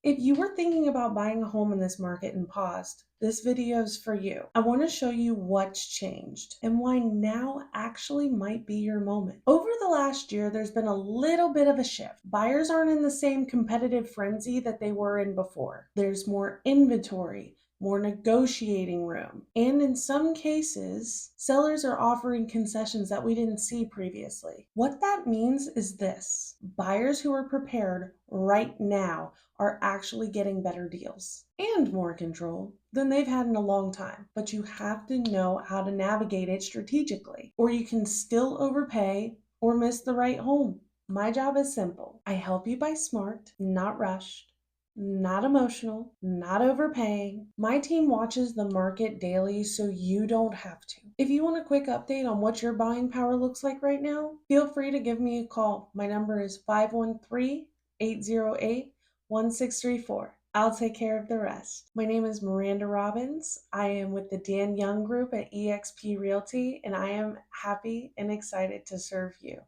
If you were thinking about buying a home in this market and paused, this video is for you. I want to show you what's changed and why now actually might be your moment. Over the last year, there's been a little bit of a shift. Buyers aren't in the same competitive frenzy that they were in before. There's more inventory, more negotiating room, and in some cases, sellers are offering concessions that we didn't see previously. What that means is this: buyers who are prepared right now are actually getting better deals and more control than they've had in a long time. But you have to know how to navigate it strategically, or you can still overpay or miss the right home. My job is simple: I help you buy smart, not rushed, not emotional, not overpaying. My team watches the market daily so you don't have to. If you want a quick update on what your buying power looks like right now, feel free to give me a call. My number is 513-808-1634. I'll take care of the rest. My name is Miranda Robbins. I am with the Dan Young Group at eXp Realty, and I am happy and excited to serve you.